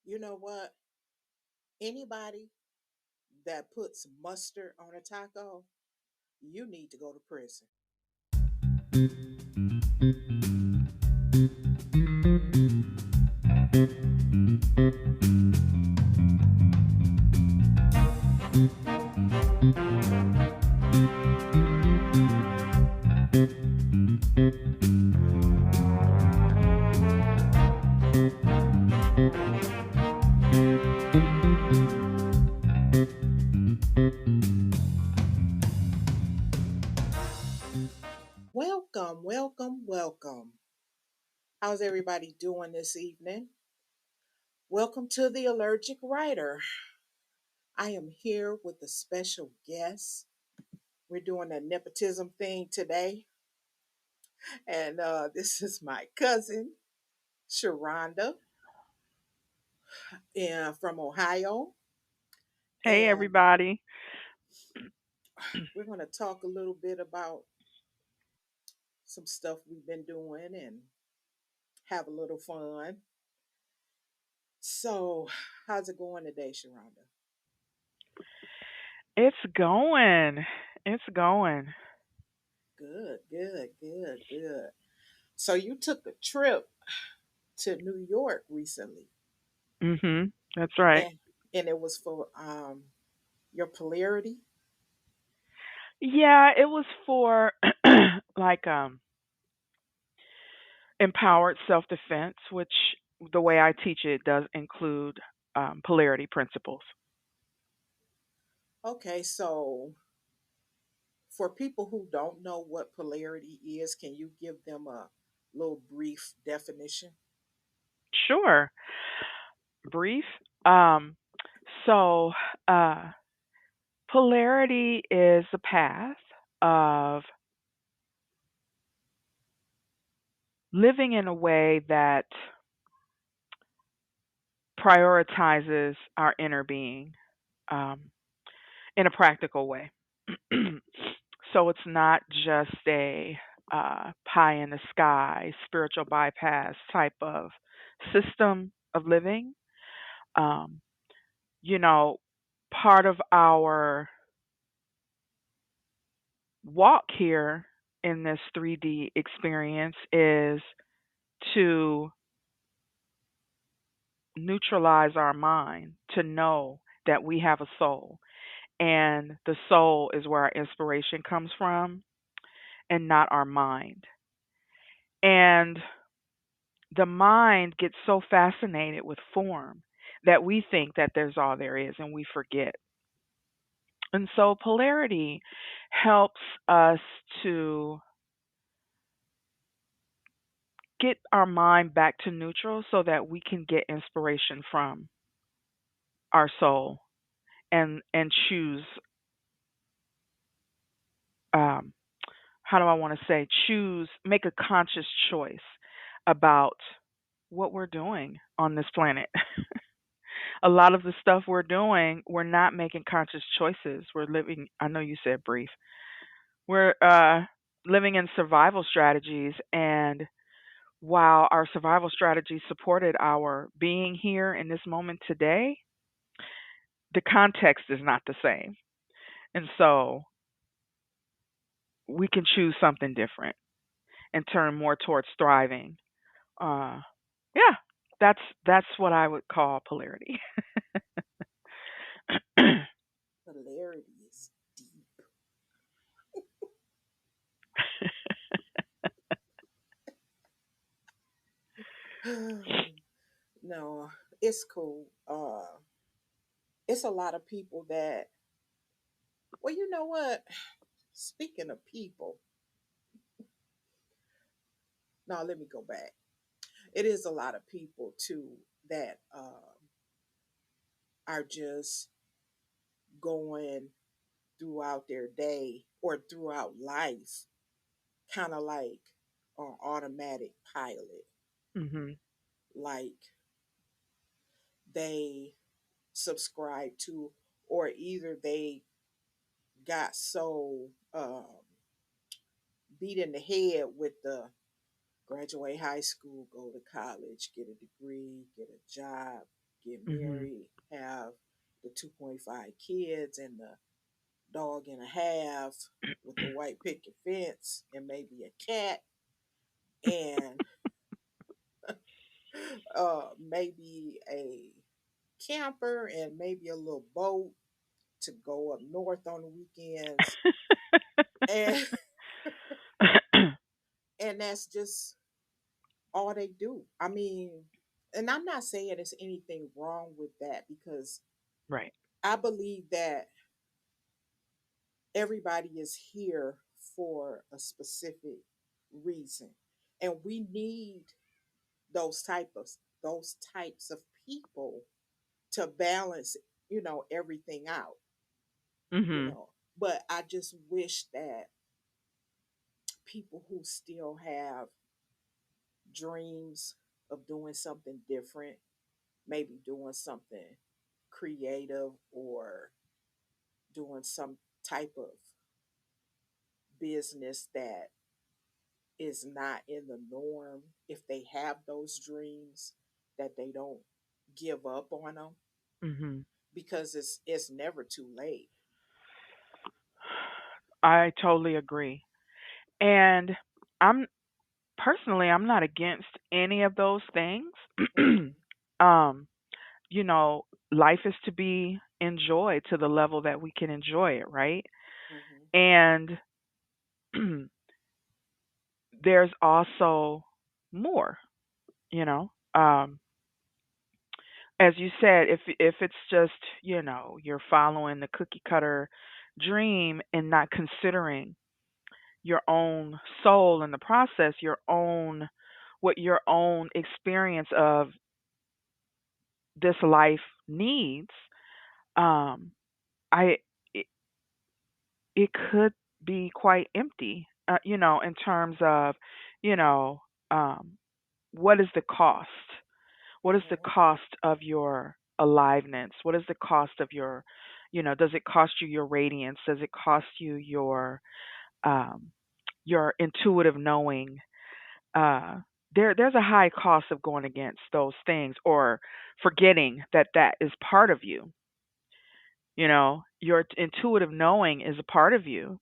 You know what? Anybody that puts mustard on a taco, you need to go to prison. Welcome, welcome, welcome. How's everybody doing this evening? Welcome to the Allergic Writer. I am here with a special guest. We're doing a nepotism thing today, and this is my cousin, Sharonda, from Ohio, Hey, and everybody. we're going to talk a little bit about some stuff we've been doing and have a little fun. So, how's it going today, Sharonda? It's going. It's going. Good, good, good, good. So, you took a trip to New York recently, That's right. and it was for your Polarity. Yeah, it was for like empowered self-defense, which the way I teach it does include polarity principles. Okay, so for people who don't know what Polarity is, can you give them a little brief definition? Sure. Brief. Um so uh polarity is the path of living in a way that prioritizes our inner being. Um in a practical way. So it's not just a pie in the sky, spiritual bypass type of system of living. Um, you know, part of our walk here in this 3D experience is to neutralize our mind, to know that we have a soul. And the soul is where our inspiration comes from and not our mind. And the mind gets so fascinated with form that we think that there's all there is and we forget. And so polarity helps us to get our mind back to neutral so that we can get inspiration from our soul and choose um how do I want to say choose make a conscious choice about what we're doing on this planet. A lot of the stuff we're doing, we're not making conscious choices. We're living, I know you said brief. We're living in survival strategies. And while our survival strategies supported our being here in this moment today, the context is not the same. And so we can choose something different and turn more towards thriving. Uh, yeah, that's what I would call polarity. Polarity is deep. No, it's cool. It's a lot of people that, well, you know what? Speaking of people, no, let me go back. It is a lot of people too that are just going throughout their day or throughout life, kind of like on automatic pilot. Mhm. Like they subscribe to, or either they got so beat in the head with the graduate high school, go to college, get a degree, get a job. get Mhm. married, have the 2.5 kids and the dog and a half with the white picket fence and maybe a cat and maybe a camper and maybe a little boat to go up north on the weekends. And and that's just all they do. I mean, and I'm not saying there's anything wrong with that because Right. I believe that everybody is here for a specific reason. And we need those type of those types of people to balance, everything out, Mhm. But I just wish that people who still have dreams of doing something different, maybe doing something creative or doing some type of business that is not in the norm, if they have those dreams, that they don't give up on them Mhm. because it's never too late. I totally agree. And I'm I'm not against any of those things. Mhm. um, life is to be enjoyed to the level that we can enjoy it, right? Mhm. And there's also more, you know. As you said, if it's just, you're following the cookie cutter dream and not considering your own soul in the process, your own what your own experience of this life needs, um, I it, it could be quite empty, in terms of, you know, um, what is the cost? What is the Mhm. cost of your aliveness? What is the cost of your, does it cost you your radiance? Does it cost you um, your intuitive knowing? uh, there's a high cost of going against those things or forgetting that that is part of you. Your intuitive knowing is a part of you,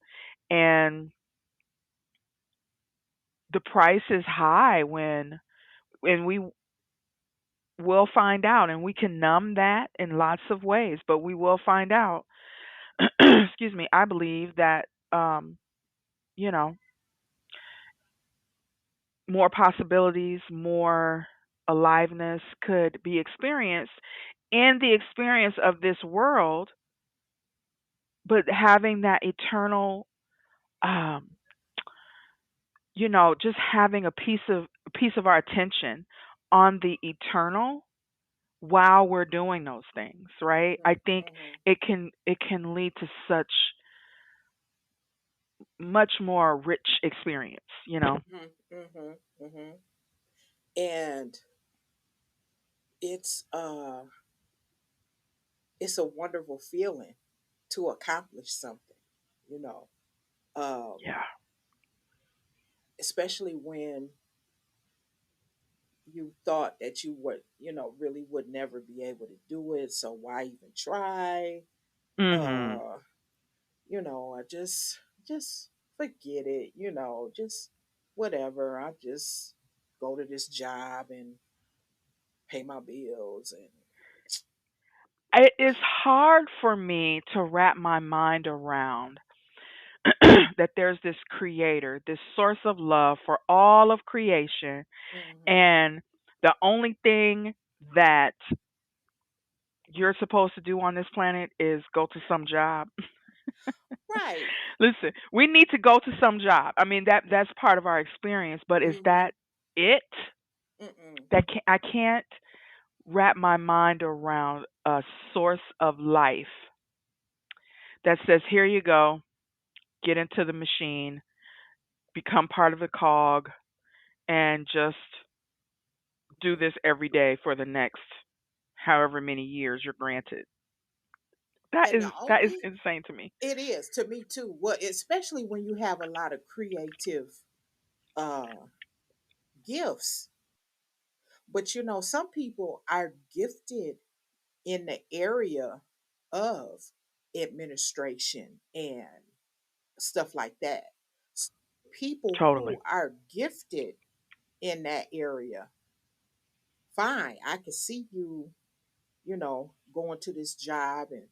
and the price is high when we will find out, and we can numb that in lots of ways, but we will find out. Excuse me. I believe that you know more possibilities, more aliveness could be experienced in the experience of this world, but having that eternal, um, just having a piece of our attention on the eternal while we're doing those things, right? I Mhm. think Mhm. it can lead to such much more rich experience. Mhm. Mhm. Mhm. And it's uh it's a wonderful feeling to accomplish something, you know. Um, Yeah. Especially when you thought that you would, really would never be able to do it. So why even try? Mhm. Uh, I just forget it, just whatever. I just go to this job and pay my bills and It is hard for me to wrap my mind around that there's this creator, this source of love for all of creation, hmm and the only thing that you're supposed to do on this planet is go to some job. right. Listen, we need to go to some job. I mean, that's part of our experience, but is hmm that it? Mm-mm. I can't wrap my mind around a source of life that says, "Here you go. Get into the machine, become part of the cog, and just do this every day for the next however many years you're granted." That And is the that is only insane to me. it is to me too. Well, especially when you have a lot of creative uh gifts. But some people are gifted in the area of administration and stuff like that. So people Totally. who are gifted in that area, fine, I can see you, going to this job and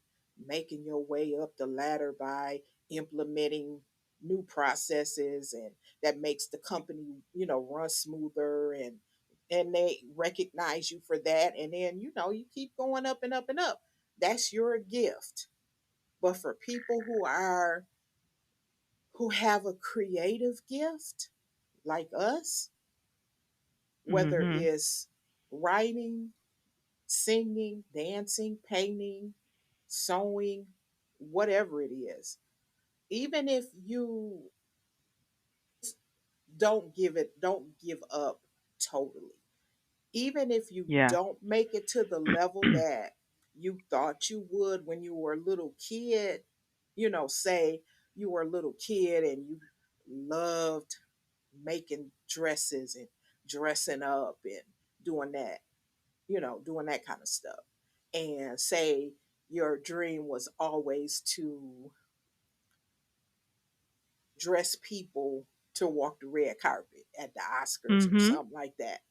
making your way up the ladder by implementing new processes, and that makes the company, run smoother, and they recognize you for that, and then you keep going up and up and up. That's your gift. But for people who have a creative gift like us, whether Mhm. it's writing, singing, dancing, painting, sewing, whatever it is, even if you don't give up totally. Even if you Yeah. don't make it to the level that you thought you would when you were a little kid, say you were a little kid and you loved making dresses and dressing up and doing that, doing that kind of stuff. And say your dream was always to dress people to walk the red carpet at the Oscars or Mhm. something like that.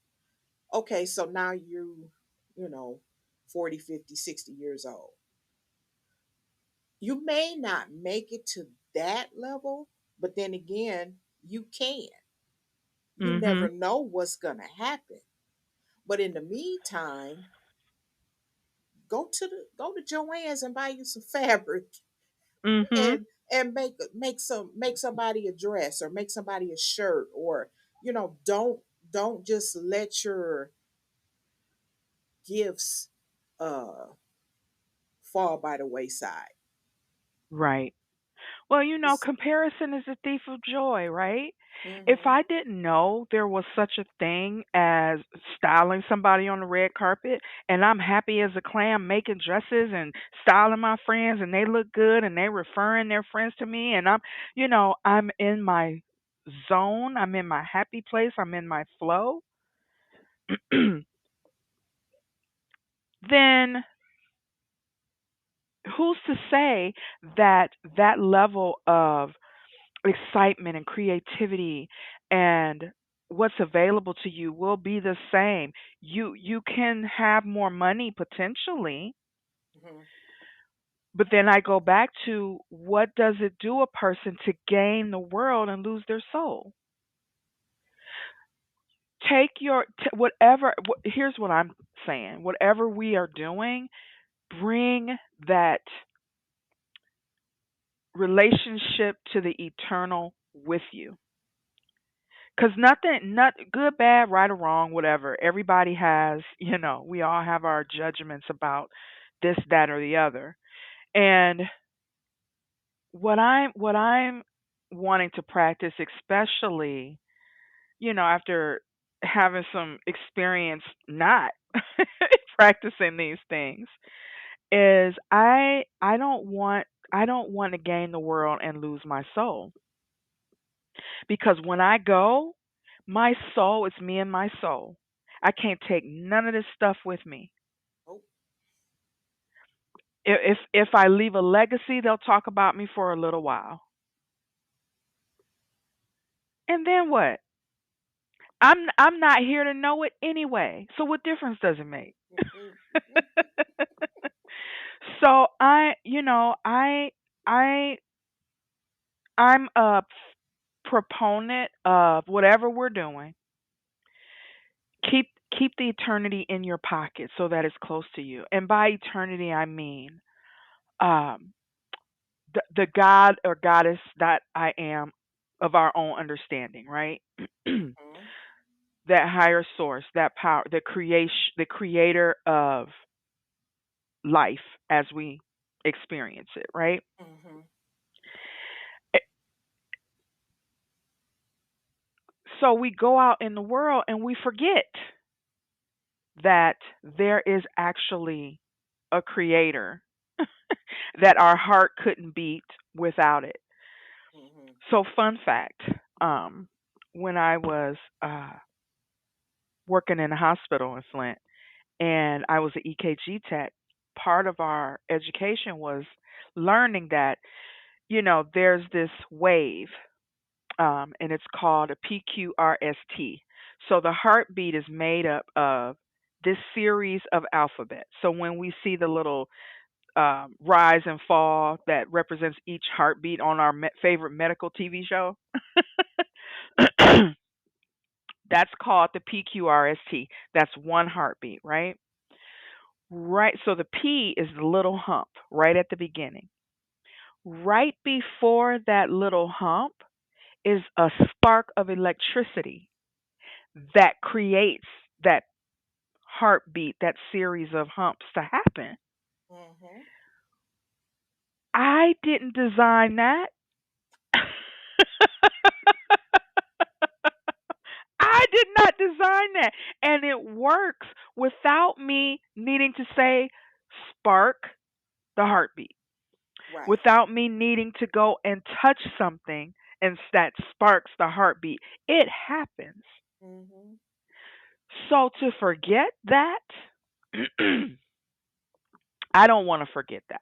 Okay, so now you know, 40, 50, 60 years old. You may not make it to that level, but then again, you can. You never Mhm. know what's going to happen. But in the meantime, go to Joann's and buy you some fabric Mhm. and make somebody a dress or make somebody a shirt, or don't just let your gifts uh fall by the wayside. Right. Well, It's, comparison is a thief of joy, right? If mm-hmm, I didn't know there was such a thing as styling somebody on the red carpet, and I'm happy as a clam making dresses and styling my friends, and they look good and they referring their friends to me, and I'm in my zone, I'm in my happy place, I'm in my flow, then who's to say that that level of excitement and creativity and what's available to you will be the same. You can have more money potentially, mm-hmm, but then I go back to what does it do a person to gain the world and lose their soul? Take your whatever here's what I'm saying. Whatever we are doing, bring that relationship to the eternal with you. Cause nothing, not good, bad, right or wrong, whatever. Everybody has, we all have our judgments about this, that, or the other. And what I'm wanting to practice, especially, after having some experience not practicing these things, is I don't want to gain the world and lose my soul. Because when I go, my soul is me and my soul. I can't take none of this stuff with me. oh, If I leave a legacy, they'll talk about me for a little while. And then what? I'm not here to know it anyway. So what difference does it make? mm-hmm, So I I'm a proponent of whatever we're doing. Keep the eternity in your pocket so that it's close to you. And by eternity I mean um the God or goddess that I am of our own understanding, right? mm-hmm, That higher source, that power, the creator of life as we experience it, right? mm-hmm. Eh, So we go out in the world and we forget that there is actually a creator that our heart couldn't beat without it. Mm-hmm. So fun fact, um when I was working in a hospital in Flint, and I was an EKG tech. part of our education was learning that, there's this wave, and it's called a PQRST. So the heartbeat is made up of this series of alphabets. So when we see the little rise and fall that represents each heartbeat on our favorite medical TV show, that's called the PQRST. That's one heartbeat, right? Right. So the P is the little hump right at the beginning. Right before that little hump is a spark of electricity that creates that heartbeat, that series of humps to happen. Mm-hmm. I didn't design that. I did not design that. And it works without me needing to say spark the heartbeat, Right. without me needing to go and touch something and that sparks the heartbeat. It happens. Mm-hmm. So to forget that, I don't want to forget that.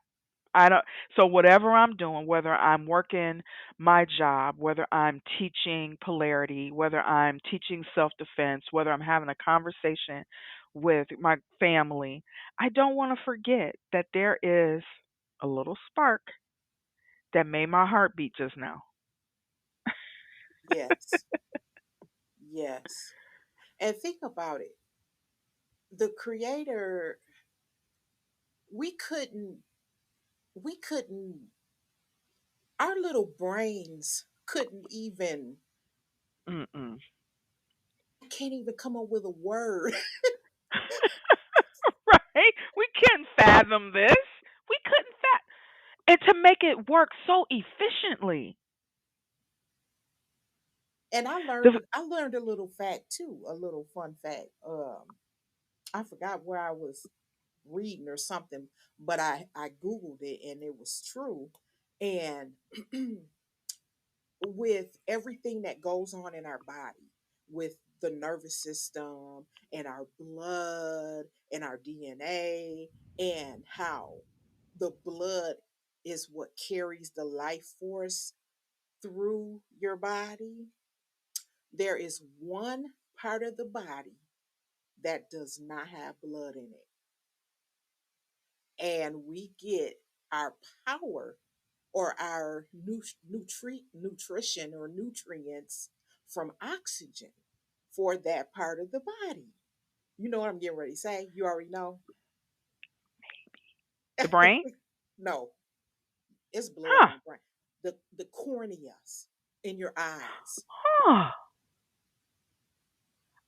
I don't. So whatever I'm doing, whether I'm working my job, whether I'm teaching polarity, whether I'm teaching self-defense, whether I'm having a conversation with my family, I don't want to forget that there is a little spark that made my heart beat just now. Yes. Yes. And think about it. The creator, we couldn't, we couldn't, our little brains couldn't even, Mm-mm. I can't even come up with a word. Right? We can't fathom this. We couldn't and to make it work so efficiently. And The I learned a little fact too, a little fun fact. I forgot where I was reading or something, but I googled it and it was true. And with everything that goes on in our body, with the nervous system and our blood and our DNA, and how the blood is what carries the life force through your body, there is one part of the body that does not have blood in it. And we get our power or our nutrition or nutrients from oxygen for that part of the body. You know what I'm getting ready to say? You already know? the brain? No, it's blood in Huh. the brain. The corneas in your eyes. Huh.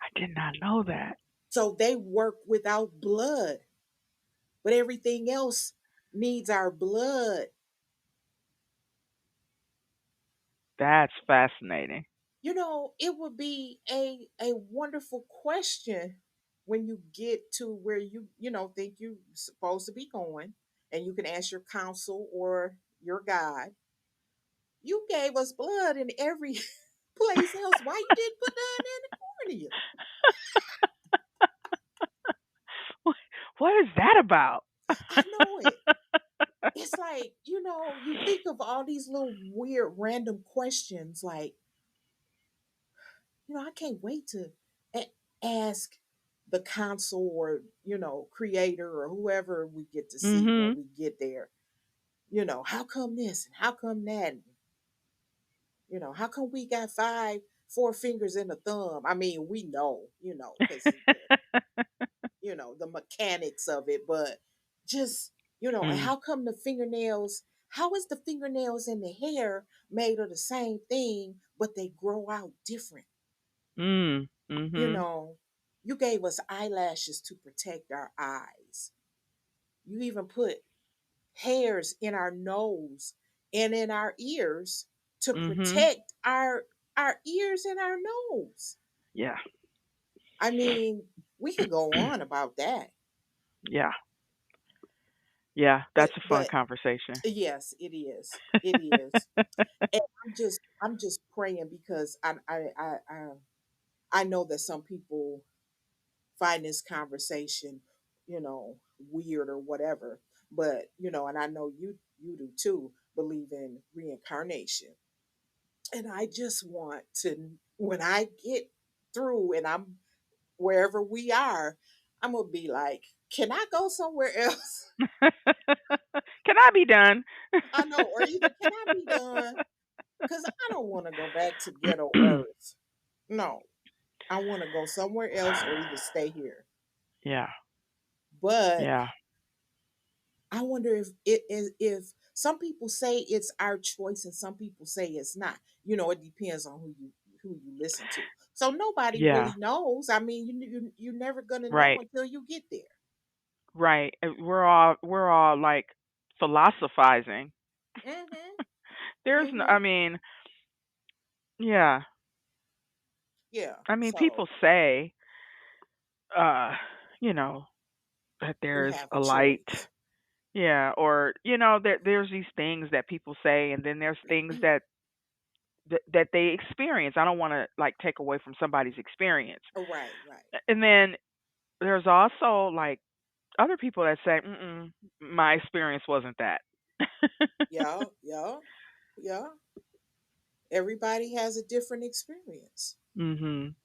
I did not know that. So they work without blood, but everything else needs our blood. That's fascinating. You know, it would be a wonderful question when you get to where you think you're supposed to be going, and you can ask your counsel or your God. You gave us blood in every place else. Why you didn't put none in the cornea? What what is that about? I know it. It's like, you think of all these little weird random questions like, I can't wait to a- ask the console or, creator or whoever we get to see when Mhm. we get there. How come this and how come that? And, how come we got four fingers and a thumb? I mean, we know, because the mechanics of it, but just, and mm. how come how is the fingernails and the hair made of the same thing, but they grow out different? Mm. You Mhm. know, you gave us eyelashes to protect our eyes. You even put hairs in our nose and in our ears to Mhm. protect our ears and our nose. Yeah. I mean, we could go on about that. Yeah. Yeah, But that's a fun but conversation. yes, it is. It is. And I'm just praying because I know that some people find this conversation you know, weird or whatever. But, and I know you do too, believe in reincarnation. And I just want to, when I get through and I'm wherever we are, I'm gonna be like, can I go somewhere else? Can I be done? I know, or either can I be done? Because I don't want to go back to ghetto Earth. No, I want to go somewhere else or either stay here. Yeah. But Yeah. I wonder if it is, if some people say it's our choice and some people say it's not. It depends on who you listen to. So nobody Yeah. really knows. I mean, you're never gonna know Right. until you get there. Right. We're all like philosophizing. Mhm. There's no, I Mhm. mean, yeah. Yeah. I mean, So people say uh, you know, that we there's have a a light. choice. Yeah, or there's these things that people say, and then there's things that they experience. I don't want to like take away from somebody's experience. Oh, right. Right. And then there's also like other people that say, my experience wasn't that. Yeah. Yeah. Yeah. Everybody has a different experience. Mhm.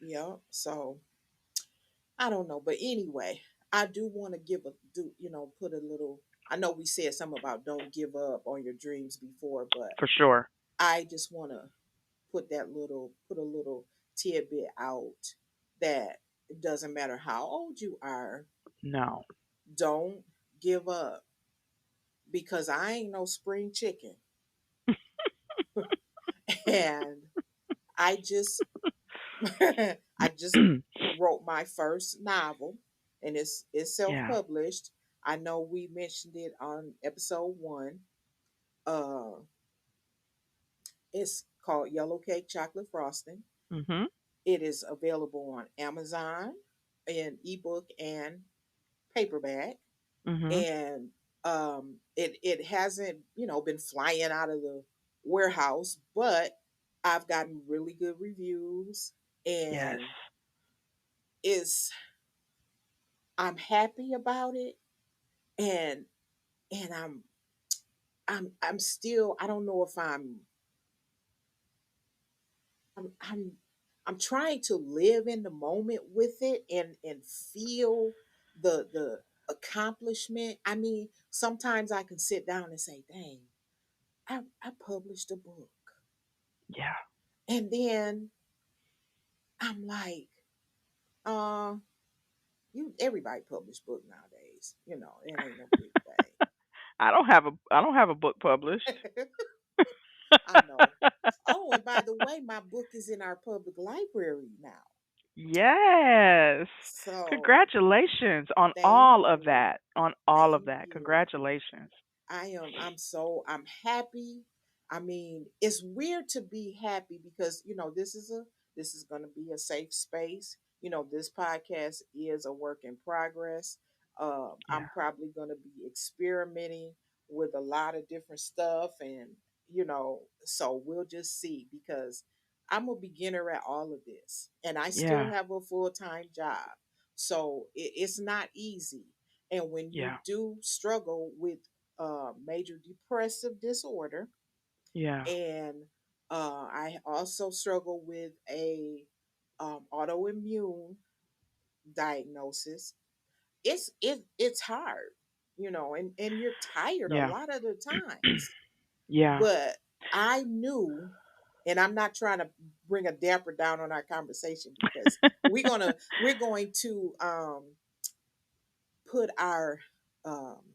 Yeah. So I don't know, but anyway, I do want to give a do put a little. I know we said something about don't give up on your dreams before, but For sure. I just want to put a little tidbit out that it doesn't matter how old you are, No. don't give up because I ain't no spring chicken, and I just I just wrote my first novel, and it's self Yeah. published. I know we mentioned it on episode 1. Uh, it's called Yellow Cake Chocolate Frosting. Mhm. It is available on Amazon in ebook and paperback, Mhm. and it hasn't been flying out of the warehouse, but I've gotten really good reviews, Yes. and is I'm happy about it, and I'm still, I don't know if I'm I'm trying to live in the moment with it and feel the accomplishment. I mean, sometimes I can sit down and say, "Dang, I published a book," Yeah. and then I'm like, "Uh, you everybody publish book nowadays. It ain't no big I don't have a book published. thing." I know. Oh, and by the way, my book is in our public library now. Yes. So Congratulations on thank all of you. that. On all of Thank that. you. Congratulations. I'm happy. I mean, it's weird to be happy because, this is going to be a safe space. This podcast is a work in progress. Yeah. I'm probably going to be experimenting with a lot of different stuff, and so we'll just see, because I'm a beginner at all of this and I still Yeah. have a full-time job. So it's not easy. And when you Yeah. do struggle with major depressive disorder, Yeah. and I also struggle with a autoimmune diagnosis. It's hard, and you're tired a Yeah. lot of the times. Yeah. But I knew, and I'm not trying to bring a damper down on our conversation, because we're going to put our um,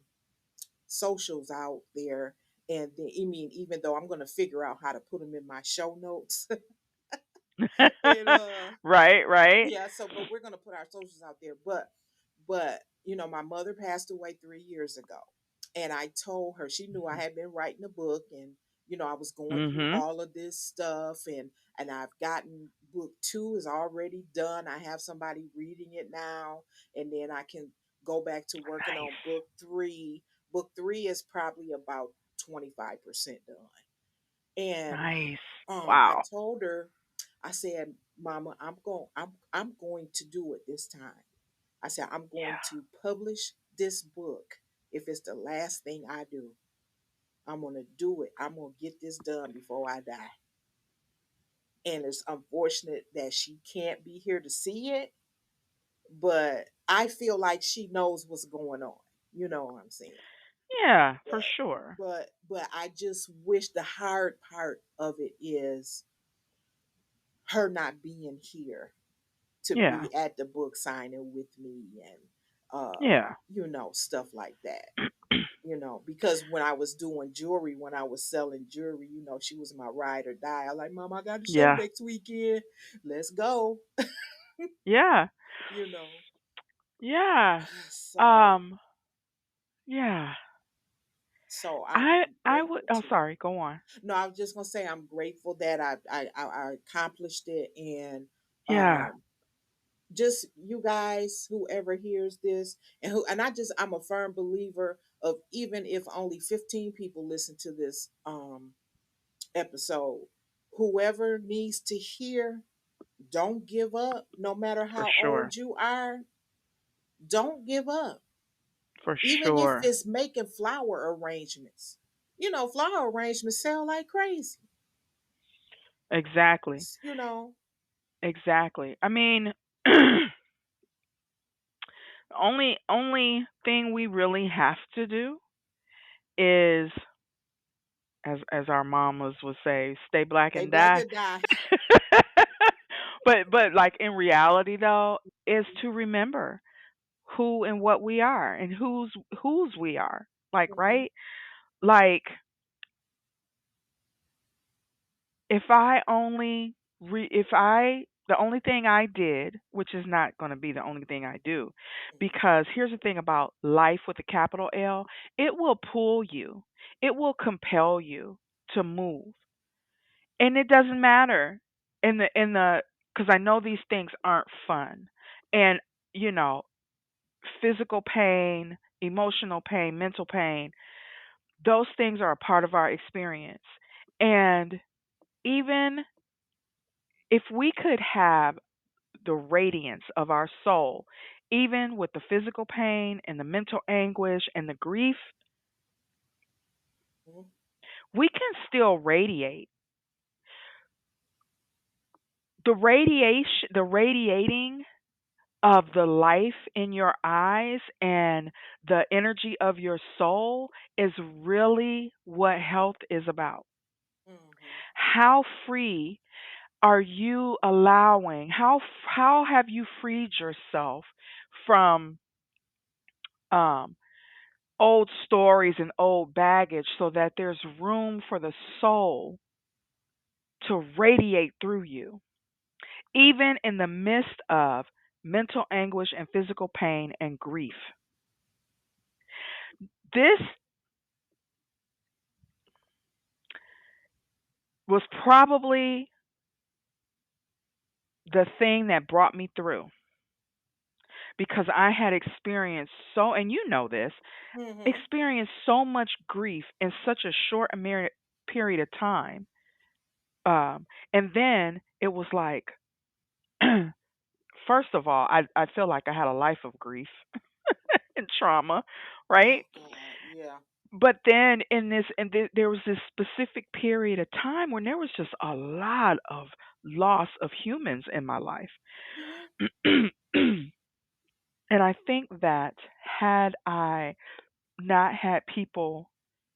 socials out there, and then, I mean, even though I'm going to figure out how to put them in my show notes, and Right, right. yeah, so but we're going to put our socials out there. But my mother passed away 3 years ago, and I told her, she knew I had been writing a book, and I was going through Mhm. all of this stuff, and I've gotten book 2 is already done. I have somebody reading it now, and then I can go back to working on Nice. book 3. Book 3 is probably about 25% done. And Nice. I Wow. told her, I said, "Mama, I'm going to do it this time." I said, I'm going Yeah. to publish this book. If it's the last thing I do, I'm going to do it. I'm going to get this done before I die. And it's unfortunate that she can't be here to see it, but I feel like she knows what's going on. You know what I'm saying? Yeah, for But sure. but I just wish the hard part of it is her not being here to Yeah. be at the book signing with me and Yeah. stuff like that. Because when I was doing jewelry, when I was selling jewelry, she was my ride or die. I like, Mom, I got a show Yeah. next weekend. Let's go. Yeah. you know. Yeah. So Um, yeah. so I'm I would grateful oh to. sorry, go on. No, I was just gonna say I'm grateful that I accomplished it, and Yeah, um just you guys, whoever hears this, I'm a firm believer of, even if only 15 people listen to this episode, whoever needs to hear, don't give up. No matter for how sure. old you are, don't give up. For Even if sure. it's making flower arrangements. Flower arrangements sell like crazy. Exactly. You know. Exactly. I mean, the only thing we really have to do is, as our mamas would say, stay black Stay and black die. and die. But like in reality though, is to remember who and what we are and whose we are. Like, Hmm. right? Like, if I only if I the only thing I did, which is not going to be the only thing I do, because here's the thing about life with a capital L, it will pull you. It will compel you to move. And it doesn't matter in the cuz I know these things aren't fun. And you know, physical pain, emotional pain, mental pain, those things are a part of our experience. And even if we could have the radiance of our soul, even with the physical pain and the mental anguish and the grief, Hmm. we can still radiate. The radiating of the life in your eyes and the energy of your soul is really what health is about. Hmm. How free are you allowing? How have you freed yourself from um old stories and old baggage so that there's room for the soul to radiate through you, even in the midst of mental anguish and physical pain and grief. This was probably the thing that brought me through because I had experienced so, and you know this, Hmm. experienced so much grief in such a short period of time. And then it was like, first of all, I feel like I had a life of grief and trauma, right? Oh God, yeah. But then there was this specific period of time when there was just a lot of loss of humans in my life. Hmm. And I think that had I not had people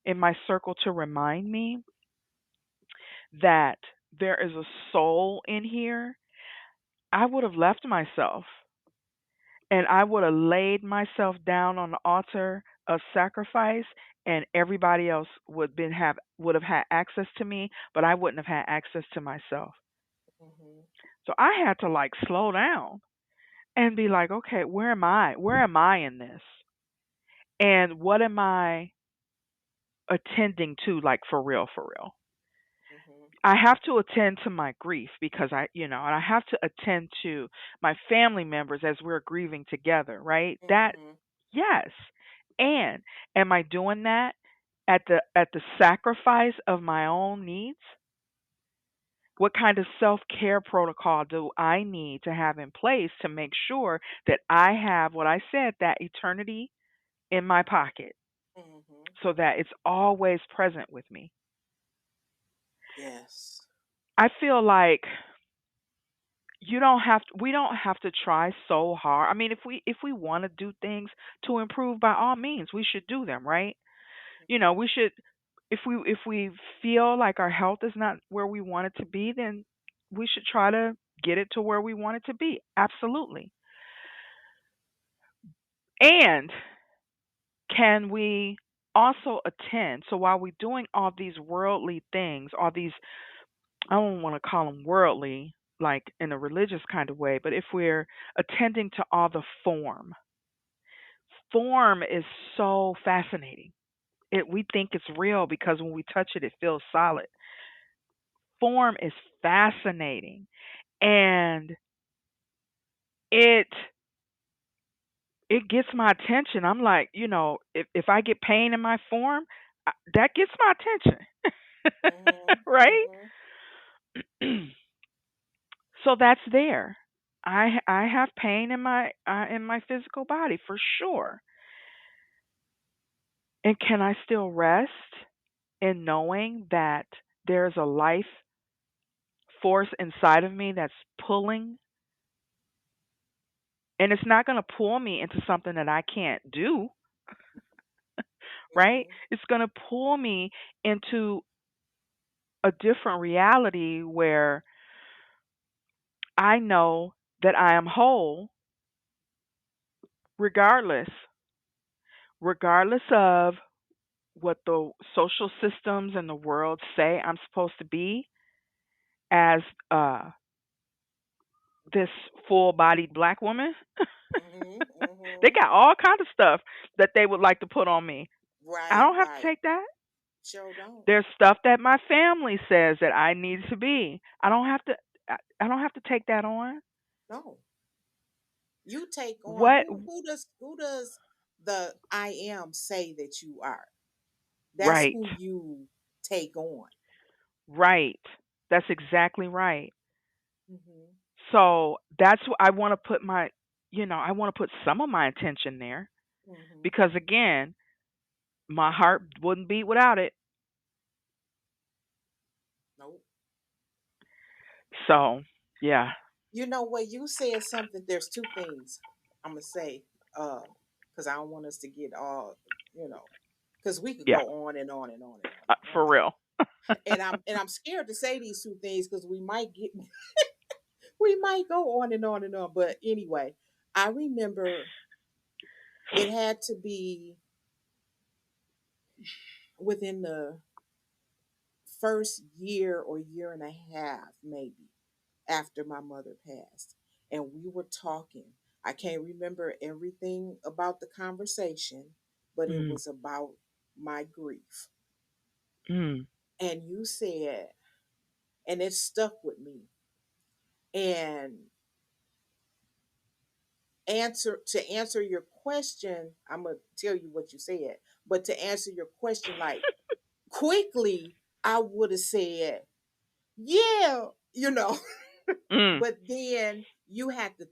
in my circle to remind me that there is a soul in here, I would have left myself and I would have laid myself down on the altar of sacrifice, and everybody else would have had access to me, but I wouldn't have had access to myself. Hmm. So I had to like slow down and be like, okay, where am I? Where am I in this? And what am I attending to, like, for real, for real? Hmm. I have to attend to my grief because and I have to attend to my family members as we're grieving together, right? That, Hmm. yes. And am I doing that at the sacrifice of my own needs? What kind of self care protocol do I need to have in place to make sure that I have what I said, that eternity in my pocket, Mm-hmm. so that it's always present with me? Yes. I feel like we don't have to try so hard. I mean, if we want to do things to improve, by all means we should do them, right? We should, if we feel like our health is not where we want it to be, then we should try to get it to where we want it to be. Absolutely. And can we also attend? So while we're doing all these worldly things, all these, I don't want to call them worldly, like in a religious kind of way, but if we're attending to all the form is so fascinating. We think it's real because when we touch it, it feels solid. Form is fascinating, and it it gets my attention. I'm like, if I get pain in my form, that gets my attention, Mm-hmm. right? Mm-hmm. So that's there. I have pain in my physical body for sure. And can I still rest in knowing that there's a life force inside of me that's pulling, and it's not going to pull me into something that I can't do, right? Mm-hmm. It's going to pull me into a different reality where I know that I am whole regardless, regardless of what the social systems and the world say I'm supposed to be as this full-bodied black woman. Mm-hmm. They Mm-hmm. got all kinds of stuff that they would like to put on me. I Right, don't have to right. take that. Sure don't. There's stuff that my family says that I need to be. I don't have to take that on. No. You take on What who does the I am say that you are? That's right. who you take on. Right. That's exactly right. Mm-hmm. So that's what I want to put I want to put some of my attention there, Mm-hmm. because again, my heart wouldn't beat without it. Nope. So, yeah. You know what? You said something. There's two things I'm gonna say, because I don't want us to get all, you know, because we could Yeah. go on and on and on and on and For on. real. And I'm scared to say these two things because we might get we might go on and on and on. But anyway, I remember it had to be within the first year or year and a half, maybe, after my mother passed. And we were talking. I can't remember everything about the conversation, but it Mm. was about my grief. Mm. And you said, and it stuck with me. And to answer your question, I'm gonna tell you what you said. But to answer your question, like quickly, I would have said, yeah, Mm. but then you have to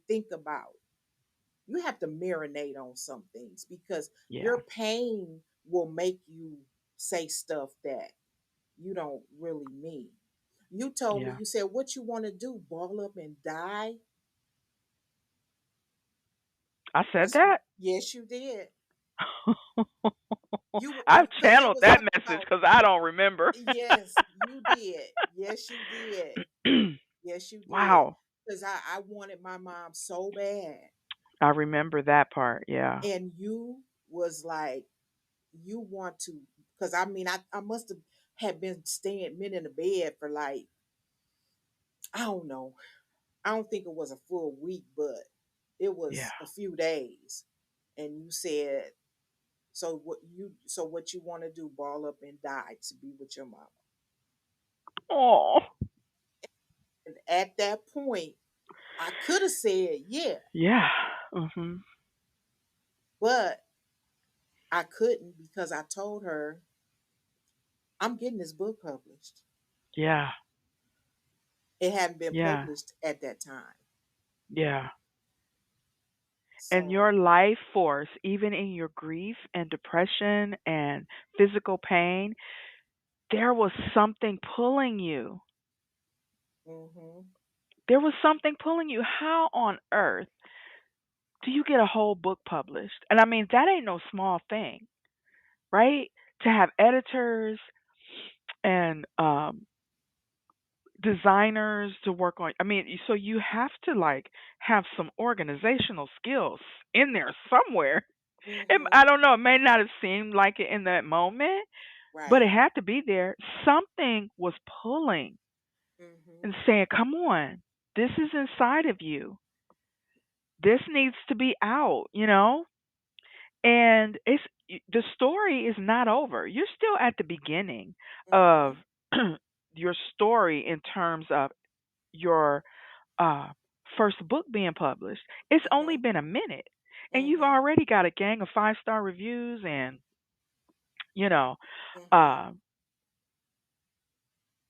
marinate on some things because Yeah. your pain will make you say stuff that you don't really mean. You told me, Yeah. you said, what you want to do, ball up and die? I said That's, that. yes, you did. You, I've because it channeled was that something message about, because I don't remember. yes, you did. Yes, you did. Yes, you did. Wow. Because I wanted my mom so bad. I remember that part. Yeah. And you was like, you want to, because I mean, I must have had been staying men in the bed for like, I don't know. I don't think it was a full week, but it Yeah. was a few days. And you said, so what you want to do, ball up and die to be with your mama. Oh. And at that point, I could have said yeah, Yeah. Mhm. but I couldn't because I told her I'm getting this book published. Yeah. It hadn't been Yeah. published at that time. Yeah. And So, your life force, even in your grief and depression and physical pain, there was something pulling you. hmm There was something pulling you. How on earth do you get a whole book published? And I mean, that ain't no small thing, right? To have editors and designers to work on. I mean, so you have to like have some organizational skills in there somewhere. I hmm don't know. It may not have seemed like it in that moment, but right. it had to be there. Something was pulling hmm and saying, "Come on, this is inside of you. This needs to be out." And the story is not over. You're still at the beginning of hmm your story in terms of your uh, first book being published. It's only hmm been a minute, and you've hmm already got a gang of 5-star reviews, and you know, hmm uh,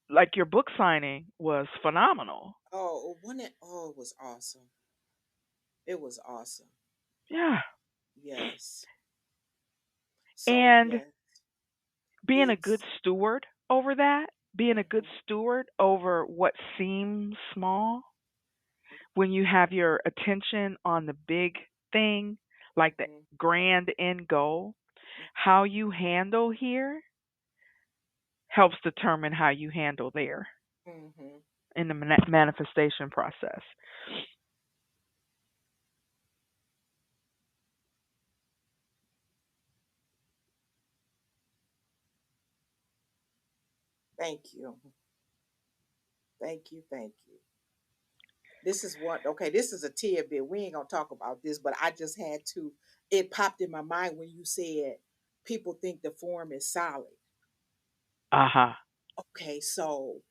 like your book signing was phenomenal. Oh, when it oh, it was awesome. It was awesome. Yeah, Yes. So and yes, being a good it's steward over that, being a good hmm steward over what seems small, when you have your attention on the big thing, like the hmm grand end goal, how you handle here helps determine how you handle there hmm in the manifestation process. Thank you. Thank you. Thank you. This is what okay, this is a tidbit. We ain't gonna talk about this, but I just had to it popped in my mind when you said people think the form is solid. Uh huh. Okay, so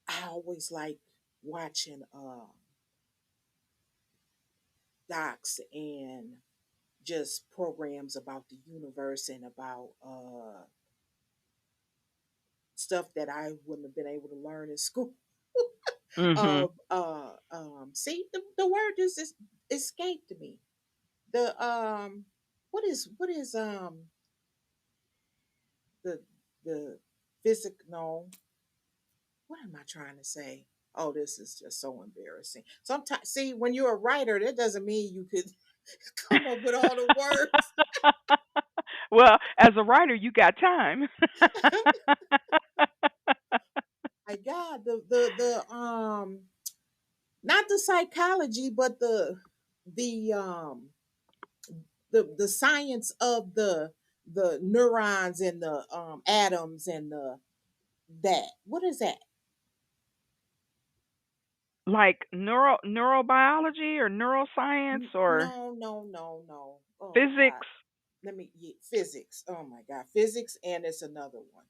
I always like watching docs and just programs about the universe and about stuff that I wouldn't have been able to learn in school. Mhm. See the word just escaped me. The what is the the physic no what am I trying to say? Oh, this is just so embarrassing. Sometimes see when you're a writer, that doesn't mean you could come up with all the words. Well, as a writer, you got time. My God, the not the psychology, but the science of the neurons and the atoms and the that. What is that? Like neurobiology or neuroscience or No. Oh God. physics. Physics. Oh my God. Physics and it's another one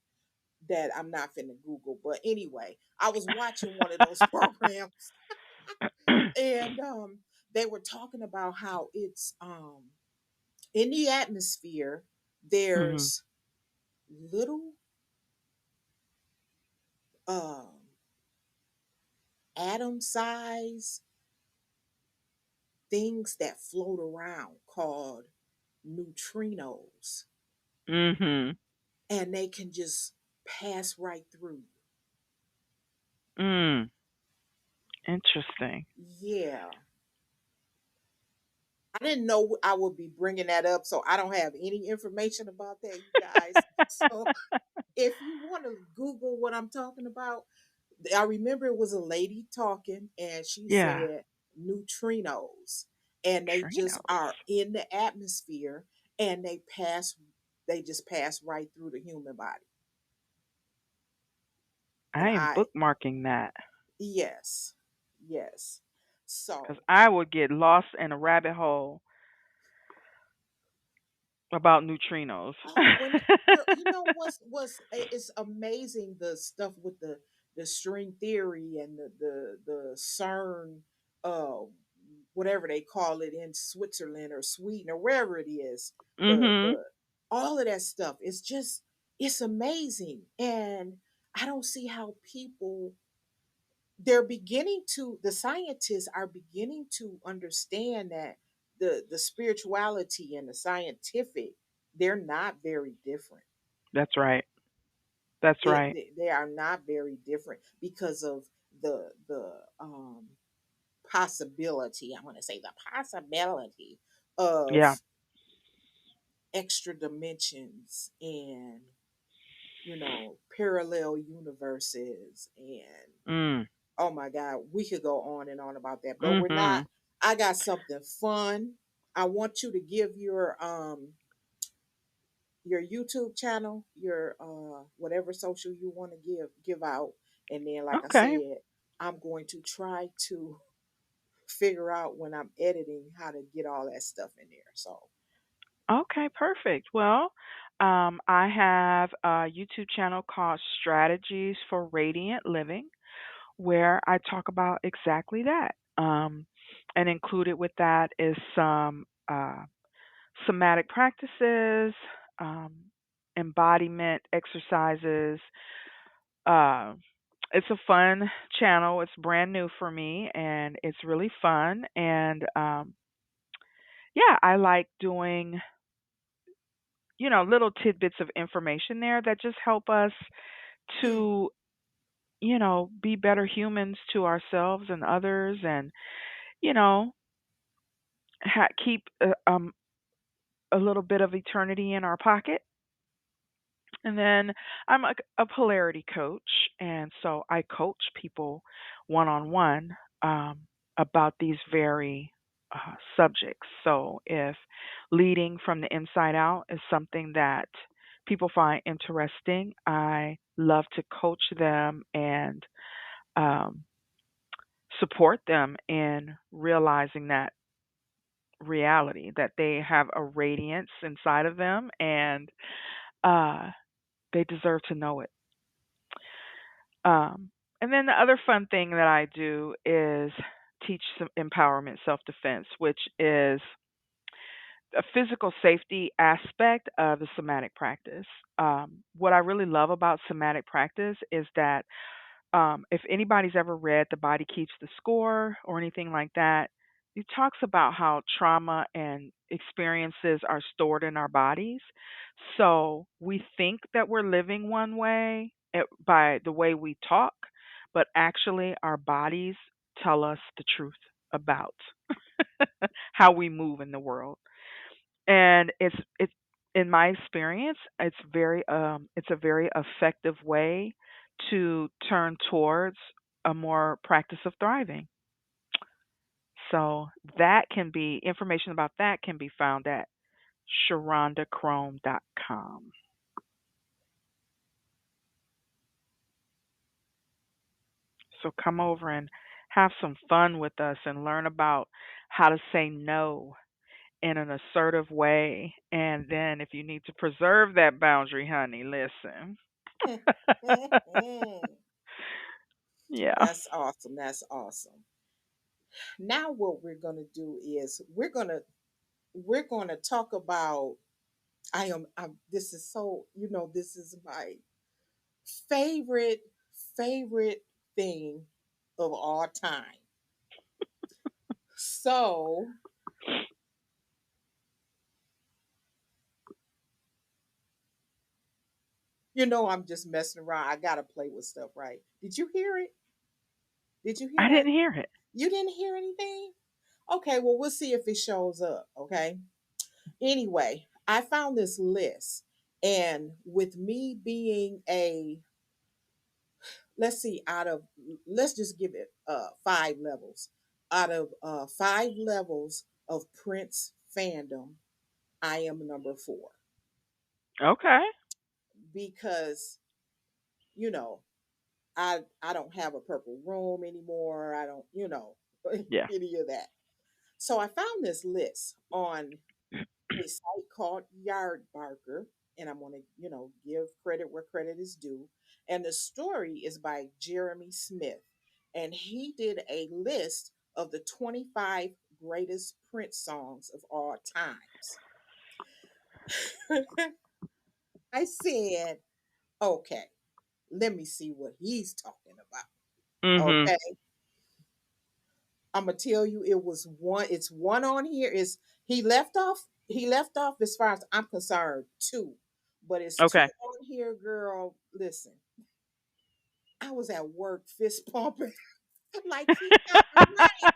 that I'm not finna Google. But anyway, I was watching one of those programs and they were talking about how it's in the atmosphere Mhm. there's little um atom size things that float around called neutrinos Mhm. and they can just pass right through Mm. Interesting. you. Yeah. I didn't know I would be bringing that up, so I don't have any information about that, you guys. So if you want to Google what I'm talking about, I remember it was a lady talking and she Yeah. said neutrinos, and they just Neutrinos. are in the atmosphere and they just pass right through the human body. And I am bookmarking that yes, yes. because So I would get lost in a rabbit hole about neutrinos. oh, when girl, you know it's amazing the stuff with the string theory and the CERN, uh, whatever they call it in Switzerland or Sweden or wherever it is. Mhm. The all of that stuff. It's just it's amazing, and I don't see how people the scientists are beginning to understand that the spirituality and the scientific, they're not very different. That's right. That's they, right. they, they are not very different because of the possibility, I want to say the possibility of Yeah. extra dimensions and parallel universes. And Mm. oh my god, we could go on and on about that, but we're not. Mhm. I got something fun. I want you to give your YouTube channel, your whatever social you want to give out, and then like I Okay. said, I'm going to try to figure out when I'm editing how to get all that stuff in there. So, Okay, perfect. Well, I have a YouTube channel called Strategies for Radiant Living, where I talk about exactly that. And included with that is some somatic practices, um, embodiment exercises. Uh, it's a fun channel. It's brand new for me, and it's really fun. And yeah, I like doing little tidbits of information there that just help us to be better humans to ourselves and others, and you know keep a little bit of eternity in our pocket. And then I'm a polarity coach, and so I coach people one on one about these very subjects. So if leading from the inside out is something that people find interesting, I love to coach them and um, support them in realizing that reality, that they have a radiance inside of them, and uh, they deserve to know it. And then the other fun thing that I do is teach some empowerment self defense, which is a physical safety aspect of the somatic practice. What I really love about somatic practice is that if anybody's ever read The Body Keeps the Score or anything like that, it talks about how trauma and experiences are stored in our bodies. So we think that we're living one way by the way we talk, but actually our bodies tell us the truth about how we move in the world. And it's in my experience, it's a very effective way to turn towards a more practice of thriving. So that can be information about that can be found at sharondacrome.com. So come over and have some fun with us and learn about how to say no in an assertive way. And then if you need to preserve that boundary, honey, listen. Yeah. that's awesome. That's awesome. Now what we're going to do is we're going to talk about this is so, this is my favorite favorite thing of all time. So, I'm just messing around. I got to play with stuff, right? Did you hear it? Did you hear I that? didn't hear it. You didn't hear anything? Okay, well, we'll see if it shows up, okay? Anyway, I found this list, and with me being let's see, let's just give it 5 levels. Out of 5 levels of Prince fandom, I am number 4 Okay. because, you know, I don't have a purple room anymore. I don't, Yeah. any of that. So I found this list on a site called Yardbarker, and I'm going to, give credit where credit is due. And the story is by Jeremy Smith, and he did a list of the 25 greatest Prince songs of all times. I said, okay, let me see what he's talking about. Mhm. Okay. I'm gonna tell you it was one, it's one on here. Is he left off as far as I'm concerned, two. But it's two Okay. on here, girl. Listen, I was at work fist pumping like he got it right.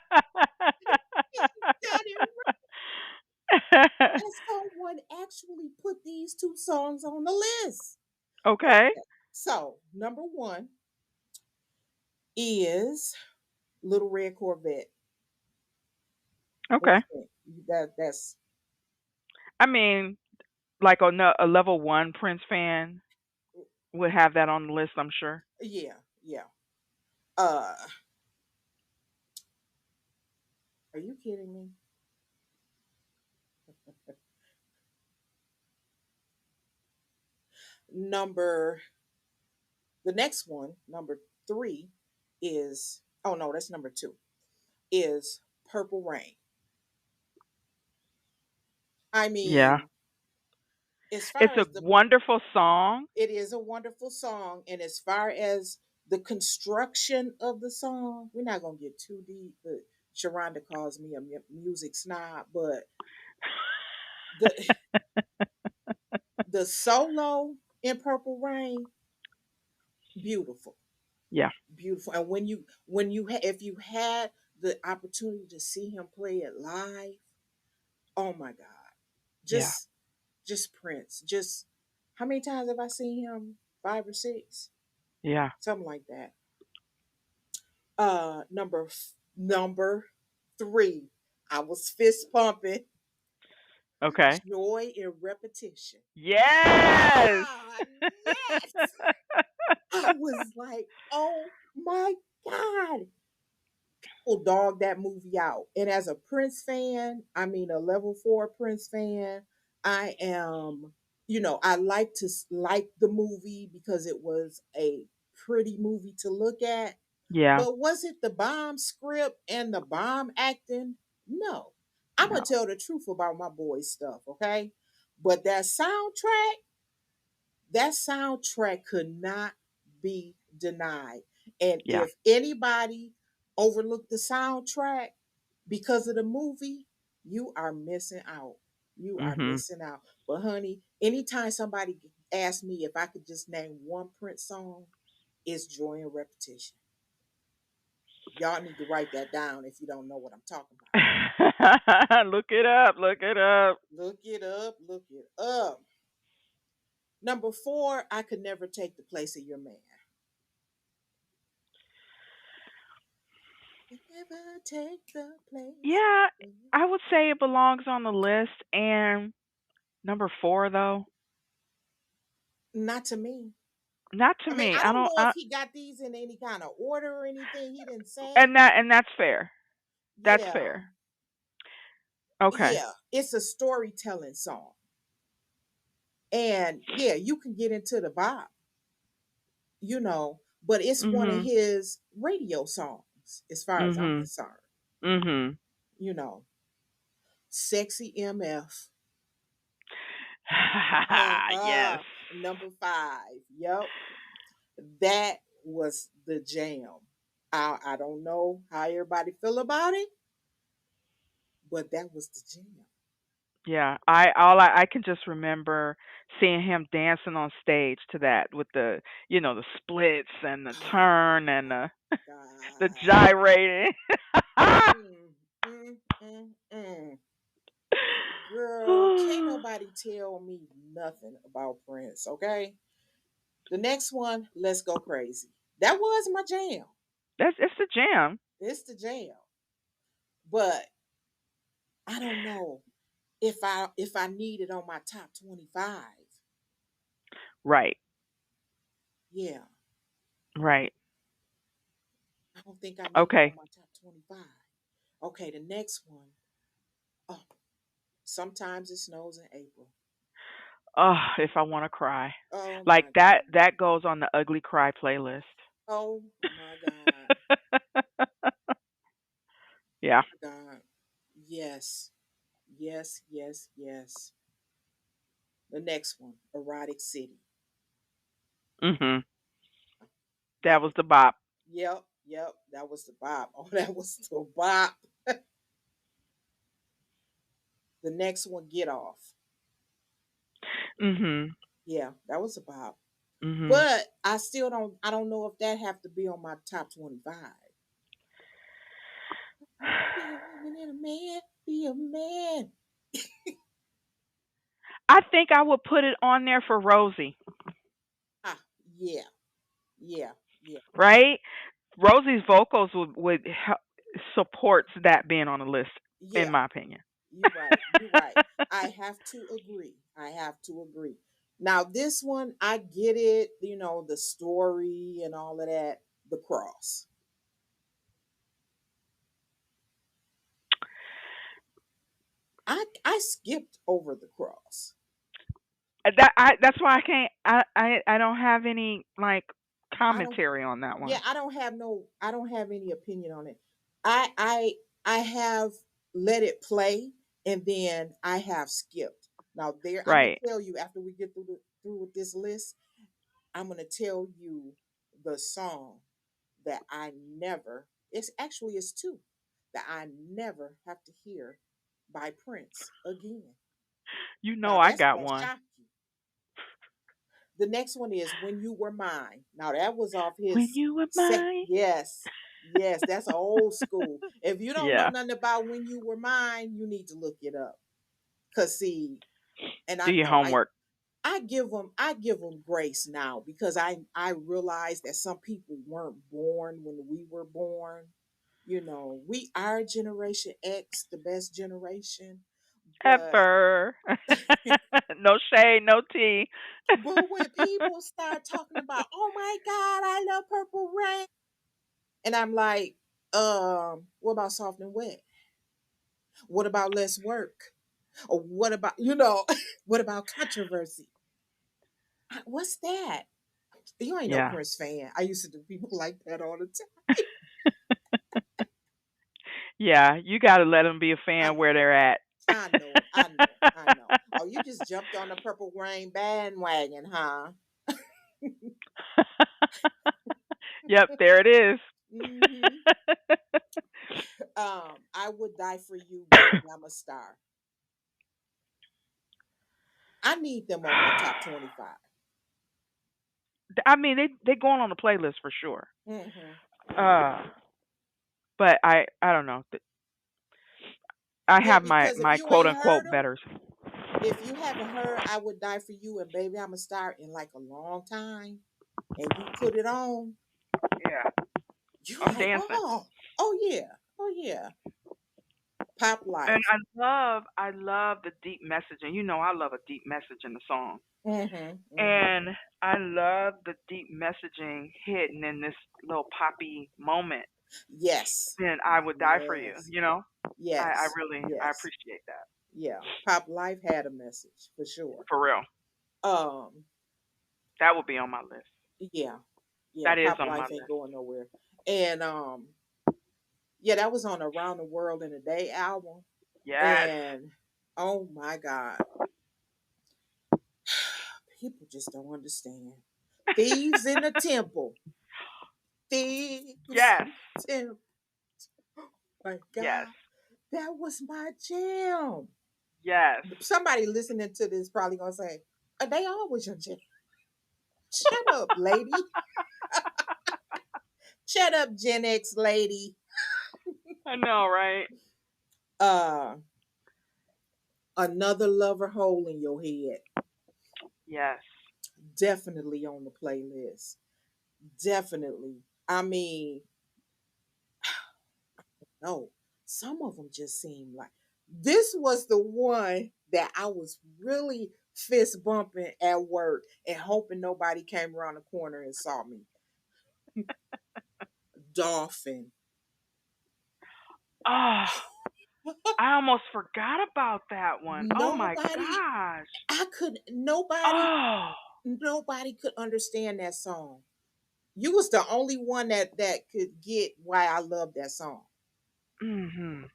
He got it right. And someone actually put these two songs on the list. Okay. Okay. So number one is Little Red Corvette. What Okay. you think? That's I mean, like a level 1 Prince fan would have that on the list, I'm sure. yeah, yeah. Uh, are you kidding me? Number the next one, number three, is oh no, that's number two. Is Purple Rain. I Yeah. mean, as It's far a as the wonderful song. it is a wonderful song, and as far as the construction of the song, we're not gonna get too deep. But Sharonda calls me a music snob, but the the solo in Purple Rain, beautiful, Yeah. beautiful. And if you had the opportunity to see him play it live, oh my God, Yeah. just Prince. Just how many times have I seen him? Five or six, Yeah. something like that. Number three. I was fist pumping. Okay. Joy in repetition. Yes. Ah, yes. I was like, oh my God. People dog that movie out. And as a Prince fan, I mean a level four Prince fan, I am, I like to like the movie because it was a pretty movie to look at. Yeah. But was it the bomb script and the bomb acting? No. I'm No. gonna tell the truth about my boys' stuff, okay? But that soundtrack could not be denied. And Yeah. if anybody overlooked the soundtrack because of the movie, you are missing out. You are Mhm. missing out. But honey, anytime somebody asks me if I could just name one Prince song, it's Joy and Repetition. Y'all need to write that down if you don't know what I'm talking about. Look it up. Look it up. Look it up. Look it up. Number four, I could never take the place of your man. Could never take the place. Yeah, of I would say it belongs on the list. And number 4 though, Not to me. not to I mean, me. I I don't don't. know if he got these in any kind of order or anything. He didn't say. And that's fair. That's Yeah, fair. Okay. yeah. It's a storytelling song. And yeah, you can get into the bop, but it's one of Mhm. his radio songs, as far as I'm Mhm. concerned. Mhm. You know, Sexy MF. Yes. Number five. Yep. That was the jam. I don't know how everybody feel about it, but that was the jam. Yeah. I can just remember seeing him dancing on stage to that with the splits and the Oh turn and my the God. gyrating. Mm, mm. Girl, can't nobody tell me nothing about Prince, okay? The next one, Let's Go Crazy. That was my jam. It's the jam. It's the jam. But I don't know if I need it on my top 25. Right. Yeah, Right. I don't think I need it on Okay. my top 25. Okay, the next one. Oh, sometimes it snows in April. Oh, if I want to cry. Oh Like my that God. that goes on the ugly cry playlist. Oh my God. Yeah. God. Yes. Yes, yes, yes. The next one, Erotic City. Mhm. That That was was the bop. Yep, Yep, that was the bop. Oh, that was the bop. The next one, Get Off. Mhm. Yeah, that was a bop. Mhm. But I don't know if that have to be on my top 25. Be a woman and a man, be a man. I think I would put it on there for Rosie, Ah, yeah, yeah, yeah, right? Rosie's vocals would help, supports that being on the list, in yeah. my opinion. You're right. You're right. I have to agree. I have to agree. Now, this one, I get it, the story and all of that, the cross. I skipped over the cross. That's why I can't. I don't have any like I don't commentary on that yeah, one. I don't have any opinion on it. I have let it play and then I have skipped. Now there I'm gonna Right. tell you after we get through with this list, I'm gonna tell you the song that I never, it's two that I never have to hear by Prince again. You know Now I that's got gonna one. shock you. The next one is When You Were Mine. Now that was off When his you were set. mine. Yes, yes, that's a old school. If you don't know Yeah. nothing about When You Were Mine, you need to look it up. Cause see, and I Do your know homework. I give them grace now because I realize that some people weren't born when we were born. We are Generation X, the best generation, but Ever. No shade, no tea. but when people start talking about, oh my God, I love Purple Rain, and I'm like, what about Soft and Wet? What about Less Work? Or what about what about Controversy? What's that? You ain't no Yeah. Prince fan. I used to do people like that all the time. Yeah, you got to let them be a I fan where know, they're at. I know, I know, I know. Oh, you just jumped on the Purple Rain bandwagon, huh? Yep, there it is. Hmm. I Would Die for You, baby. I'm a star. I need them on my top 25. I mean, they going on the playlist for sure. Hmm. Hmm. Uh, but I don't know. I Yeah, have because if my you quote ain't heard unquote them, betters. if you haven't heard "I Would Die for You" and "Baby I'm a Star" in like a long time, and you put it on, Yeah, you I'm like, dancing. oh yeah, oh yeah, pop And life. I love the deep message, and you know I love a deep message in the song. Hmm. Hmm. And I love the deep messaging hidden in this little poppy moment. Yes, Then I would die for you. yes, You know, I yes, really I yes, appreciate that yeah. Pop life had a message for sure. for real. Um, That would be on my list. yeah, yeah. That is Pop on my life ain't list. going nowhere. And yeah, that was on Around the World in a Day album. Yes, And oh my God, people just don't understand. Thieves in the temple. Thieves yes, in the temple. My yes, God, that was my jam. yes. Somebody listening to this probably gonna say, they always your jam. Shut up, lady. Shut up, Gen X lady. I know, right? Uh Another lover hole in your head. Yes. Definitely on the playlist. Definitely. I mean, no, some of them just seem like this was the one that I was really fist bumping at work and hoping nobody came around the corner and saw me. Dolphin. Oh, I almost forgot about that one. Oh my Nobody, gosh. I could, nobody, Oh. nobody could understand that song. You was the only one that could get why I love that song. Mhm.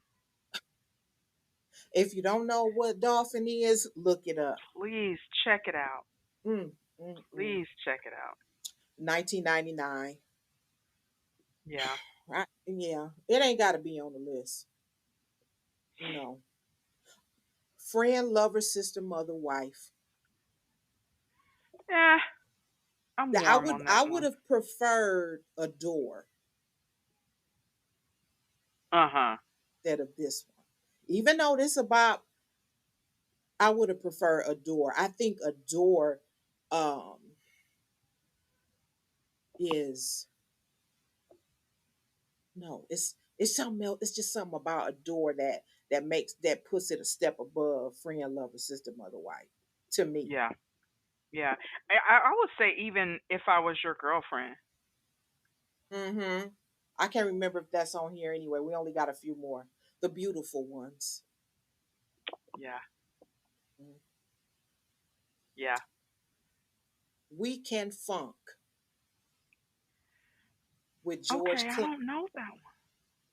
If you don't know what Dolphin is, look it up. Please check it out. Mm, mm, mm. Please check it out. 1999. Yeah. Yeah, it ain't got to be on the list. No, friend, lover, sister, mother, wife. Yeah. I'm I warm would on I that would one. have preferred a door Uh huh. instead of this one. Even though this about, I would have preferred a door. I think a door um is no, it's something else. It's just something about a door that puts it a step above friend, lover, sister, mother, wife. To me. Yeah. Yeah. I would say even if I was your girlfriend. Mm-hmm. I can't remember if that's on here anyway. We only got a few more. The beautiful ones. Yeah. Mm. Yeah. We Can Funk with George Okay. I Clinton don't know that one.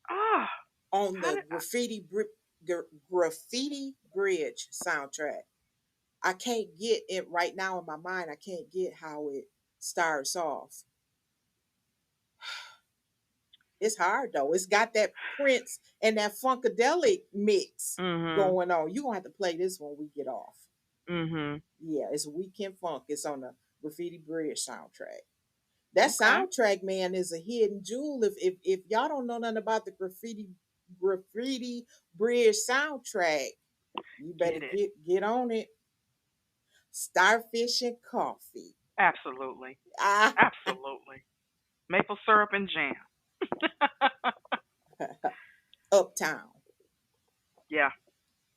Ah. on How the did I? Graffiti Bridge soundtrack. I can't get it right now in my mind. I can't get how it starts off. It's hard though. It's got that Prince and that funkadelic mix Mhm. going on. You're gonna have to play this when we get off. Mhm. Yeah, it's Weekend Funk. It's on the Graffiti Bridge soundtrack. That Okay. soundtrack, man, is a hidden jewel. If y'all don't know nothing about the Graffiti Bridge soundtrack, you better Get it. get on it. Starfish and coffee. Absolutely. Ah, Absolutely. Maple syrup and jam. Uptown. Yeah.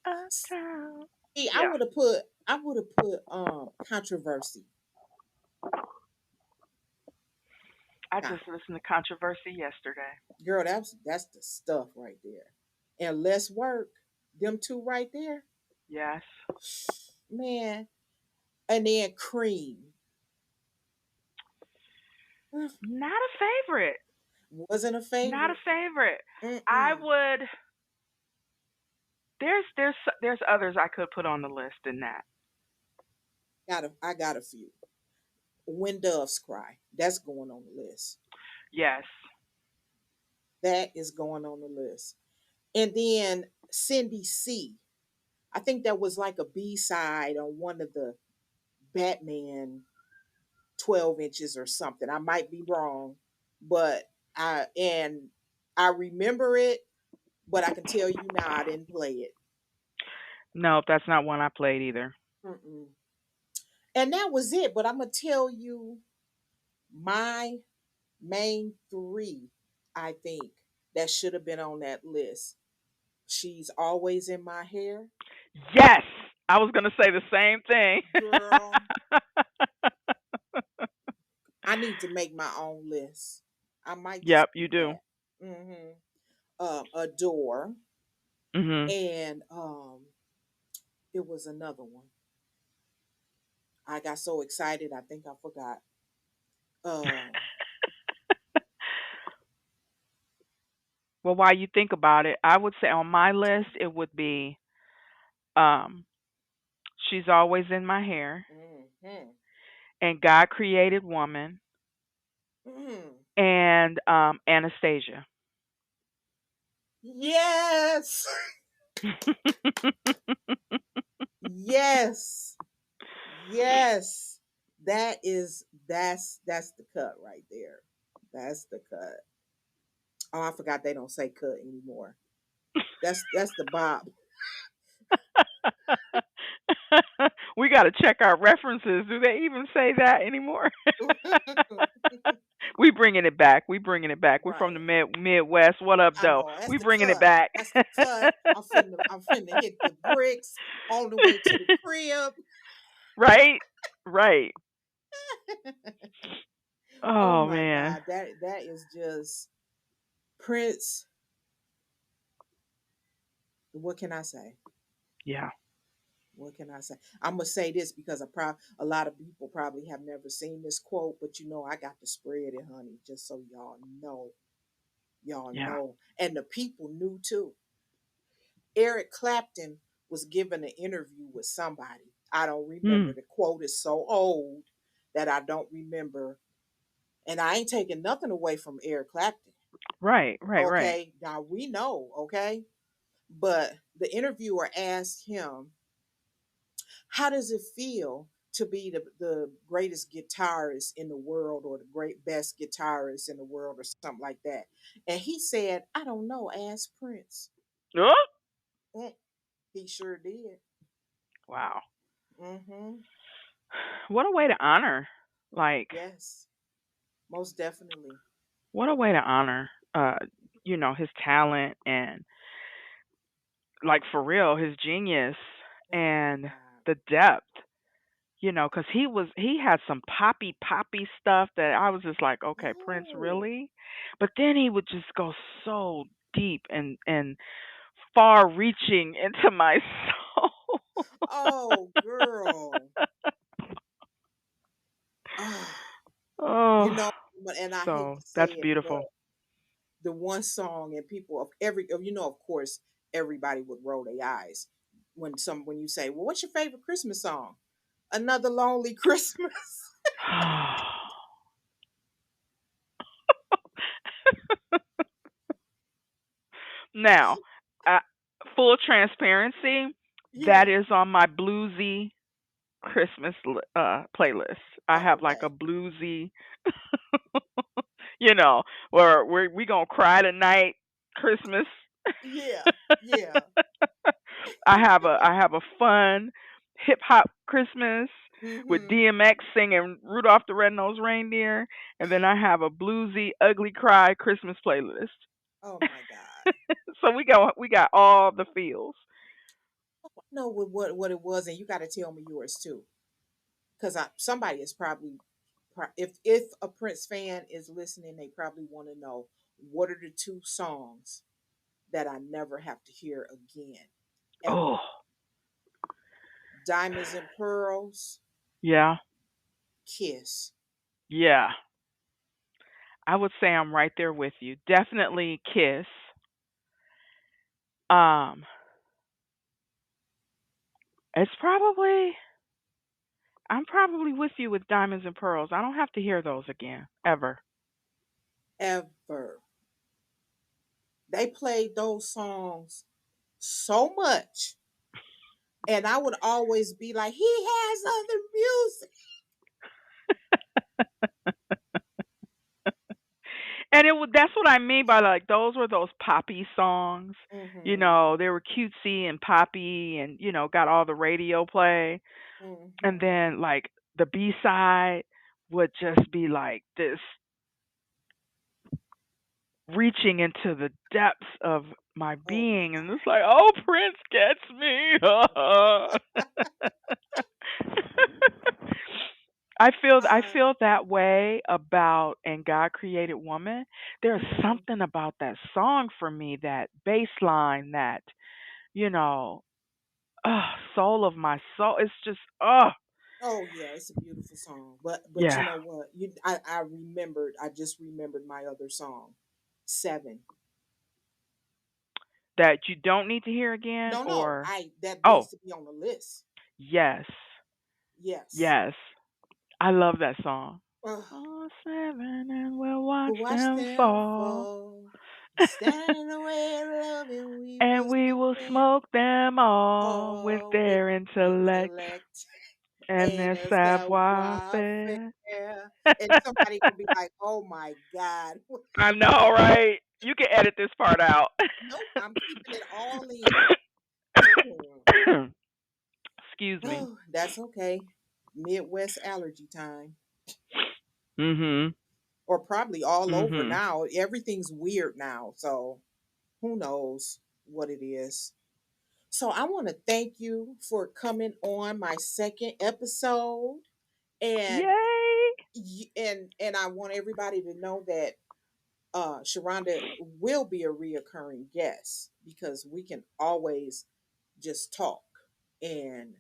Uptown. See, Yeah. I would have put controversy. I Nah, just listened to Controversy yesterday. girl, that's the stuff right there. And less work. Them two right there. Yes. Man. And then cream. Not a favorite. Wasn't a Not a favorite. favorite. I Mm-mm. would. There's others I could put on the list than that. I got a few. When Doves Cry. That's going on the list. Yes. That is going on the list. And then Cindy C. I think that was like a B side on one of the Batman 12 inches or something. I might be wrong, but I remember it, but I can tell you now I didn't play it. No, that's not one I played either. Mm-mm. And that was it. But I'm gonna tell you my main three. I think that should have been on that list. She's always in my hair, Yes. I was gonna say the same thing. girl. I need to make my own list. I might just Yep, you do do. that. Mm-hmm. Adore, Mhm. and it was another one. I got so excited, I think I forgot. Um, Well, while you think about it, I would say on my list it would be um She's Always in My Hair mm-hmm. and God Created Woman Mm. and Anastasia. Yes, yes, yes. That's the cut right there. That's the cut. Oh, I forgot they don't say cut anymore. That's the bob. We got to check our references. Do they even say that anymore? We bringing it back. We bringing it back. We're from the Right. Midwest. What up, I though? know. That's We the bringing it cut. back. That's the cut. I'm finna hit the bricks on the way to the crib. Right? Right. Oh Oh my man. God. That is just Prince. What can I say? Yeah. What can I say? I'm gonna say this because a lot of people probably have never seen this quote, but you know I got to spread it, honey, just so y'all know. Y'all Yeah. know. And the people knew too. Eric Clapton was given an interview with somebody. I don't remember. Mm. The quote is so old that I don't remember. And I ain't taking nothing away from Eric Clapton. Right, right, right. Okay, now we know, okay? But the interviewer asked him, how does it feel to be the greatest guitarist in the world or the great best guitarist in the world or something like that? And he said, I don't know, ask Prince. Oh, Mm, he sure did. wow. Mm-hmm. What a way to honor, like, Yes, most definitely. what a way to honor, his talent and, like, for real, his genius Oh my and God. the depth, because he had some poppy stuff that I was just like, okay, Prince, Oh, really? But then he would just go so deep and far reaching into my soul. oh, girl. Oh, you Oh, know, and I hate so to say that's it, but beautiful. the one song and people of every, of course, everybody would roll their eyes when you say, well, what's your favorite Christmas song? Another Lonely Christmas. Now, uh, full transparency, that Yeah. is on my bluesy Christmas playlist. I Oh, have like a okay. bluesy, you know, where we gonna cry tonight Christmas. Yeah. Yeah. I have a fun hip hop Christmas with Mm-hmm. DMX singing Rudolph the Red-Nosed Reindeer, and then I have a bluesy ugly cry Christmas playlist. Oh my God. So we got all the feels. Know what it was, and you got to tell me yours too, because somebody is probably if a Prince fan is listening, they probably want to know what are the two songs that I never have to hear again, Oh, ever. Diamonds and Pearls, yeah. Kiss. Yeah. I would say I'm right there with you. Definitely Kiss. Um it's probably I'm probably with you with Diamonds and Pearls. I don't have to hear those again ever. Ever. They played those songs so much, and I would always be like, he has other music. And that's what I mean by, like, those were those poppy songs. Mm-hmm. They were cutesy and poppy and, got all the radio play. And Mm-hmm. then, like, the B-side would just be like this reaching into the depths of my Oh my being, and it's like, oh, Prince gets me. I God. feel that way about "And God Created Woman." There's Mm-hmm. something about that song for me, that bass line, that, you know, soul of my soul. It's just, Oh yeah, it's a beautiful song. But you yeah, know what? I just remembered my other song. Seven. that you don't need to hear again, No, or I that oh, needs to be on the list. yes, Yes. yes, I love that song. Ugh. Oh, seven, and we'll watch We'll watch them them fall, fall. Stand in the way of love and we and will we see will them smoke them all with all with their intellect intellect and and their a savoir savoir faire. faire. And somebody gonna be like, oh my God. I know, right? You can edit this part out. Nope, I'm keeping it all in. Excuse me. Oh, that's okay. Midwest allergy time. Mhm. Or probably all over Mhm. now. Everything's weird now. So who knows what it is. So I want to thank you for coming on my second episode. And Yay! and I want everybody to know that Sharonda will be a reoccurring guest because we can always just talk and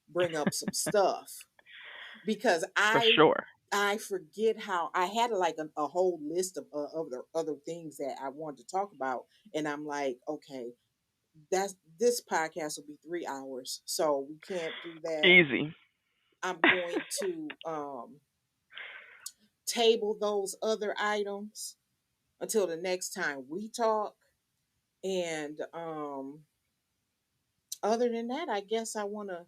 bring up some stuff because For I sure. I forget how I had like a whole list of other things that I wanted to talk about, and I'm like, okay, that's this podcast will be 3 hours, so we can't do that. Easy. I'm going to table those other items until the next time we talk. And other than that, I guess I want to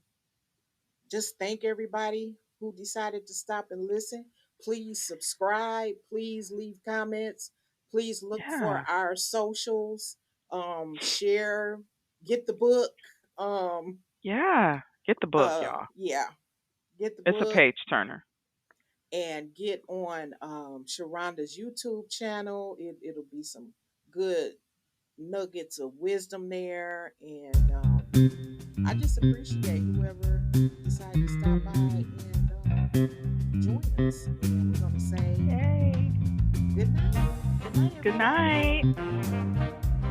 just thank everybody who decided to stop and listen. Please subscribe. Please leave comments. Please look for Yeah. our socials. Share. Get the book. Um, Yeah. Get the book, y'all. yeah, get the It's a book page turner. and get on Sharonda's YouTube channel. It'll be some good nuggets of wisdom there, and I just appreciate whoever decided to stop by and join us. And we're gonna say Yay. good night. Good night, Good everybody. night.